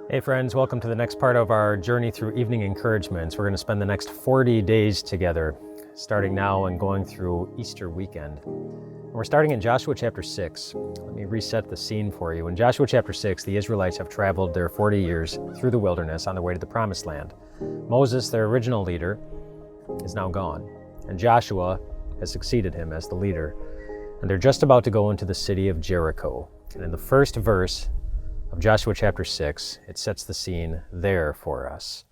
Hey friends, welcome to the next part of our journey through evening encouragements. We're going to spend the next 40 days together, starting now and going through Easter weekend. And we're starting in Joshua chapter 6. Let me reset the scene for you. In Joshua chapter 6, the Israelites have traveled their 40 years through the wilderness on their way to the Promised Land. Moses, their original leader, is now gone, and Joshua has succeeded him as the leader. And they're just about to go into the city of Jericho. And in the first verse of Joshua chapter 6, it sets the scene there for us,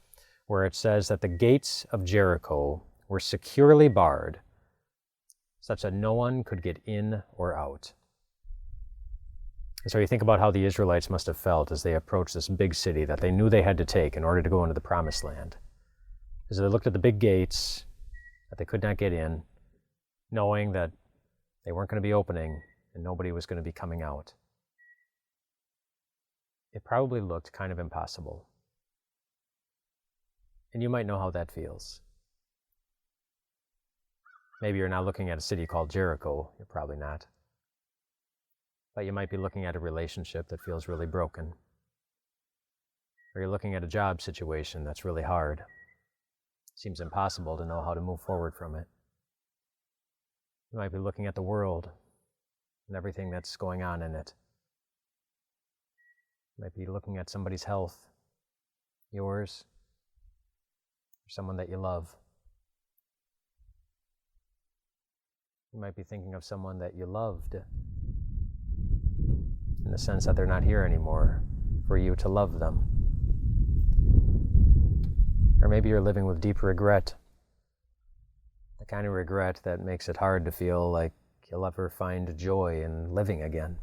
where it says that the gates of Jericho were securely barred, such that no one could get in or out. And so you think about how the Israelites must have felt as they approached this big city that they knew they had to take in order to go into the Promised Land. As they looked at the big gates that they could not get in, knowing that they weren't going to be opening and nobody was going to be coming out. It probably looked kind of impossible. And you might know how that feels. Maybe you're not looking at a city called Jericho. You're probably not. But you might be looking at a relationship that feels really broken. Or you're looking at a job situation that's really hard. It seems impossible to know how to move forward from it. You might be looking at the world and everything that's going on in it. You might be looking at somebody's health, yours, or someone that you love. You might be thinking of someone that you loved in the sense that they're not here anymore for you to love them. Or maybe you're living with deep regret, the kind of regret that makes it hard to feel like you'll ever find joy in living again.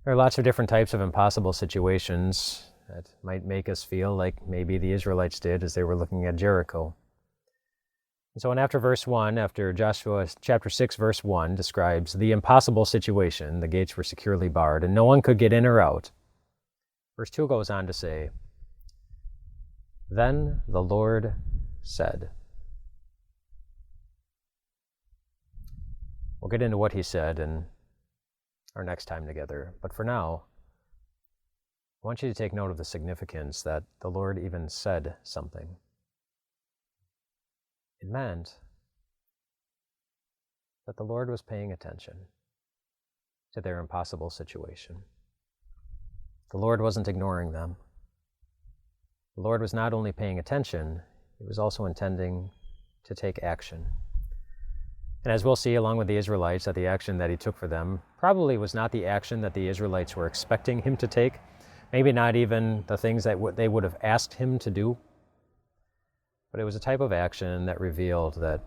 There are lots of different types of impossible situations that might make us feel like maybe the Israelites did as they were looking at Jericho. And so after verse 1, after Joshua chapter 6 verse 1 describes the impossible situation, the gates were securely barred and no one could get in or out, verse 2 goes on to say, "Then the Lord said." We'll get into what he said in our next time together. But for now, I want you to take note of the significance that the Lord even said something. It meant that the Lord was paying attention to their impossible situation. The Lord wasn't ignoring them. The Lord was not only paying attention, he was also intending to take action. And as we'll see, along with the Israelites, that the action that he took for them probably was not the action that the Israelites were expecting him to take, maybe not even the things that they would have asked him to do, but it was a type of action that revealed that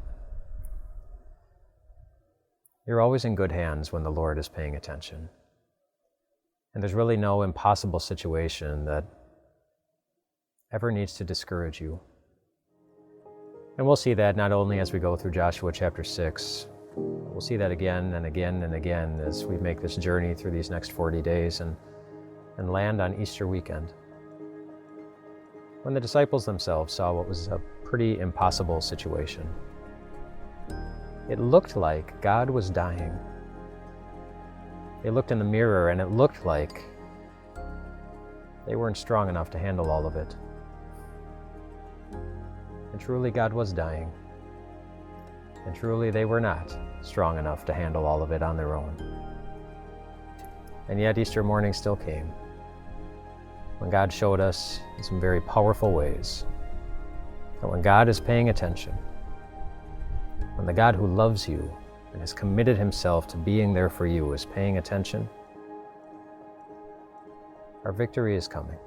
you're always in good hands when the Lord is paying attention. And there's really no impossible situation that ever needs to discourage you. And we'll see that not only as we go through Joshua chapter 6, we'll see that again and again and again as we make this journey through these next 40 days and land on Easter weekend. When the disciples themselves saw what was a pretty impossible situation, it looked like God was dying. They looked in the mirror and it looked like they weren't strong enough to handle all of it. And truly God was dying. And truly they were not strong enough to handle all of it on their own. And yet Easter morning still came, when God showed us in some very powerful ways that when God is paying attention, when the God who loves you and has committed himself to being there for you is paying attention, our victory is coming.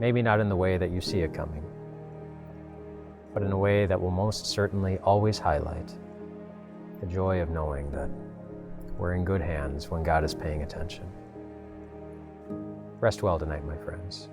Maybe not in the way that you see it coming, but in a way that will most certainly always highlight the joy of knowing that we're in good hands when God is paying attention. Rest well tonight, my friends.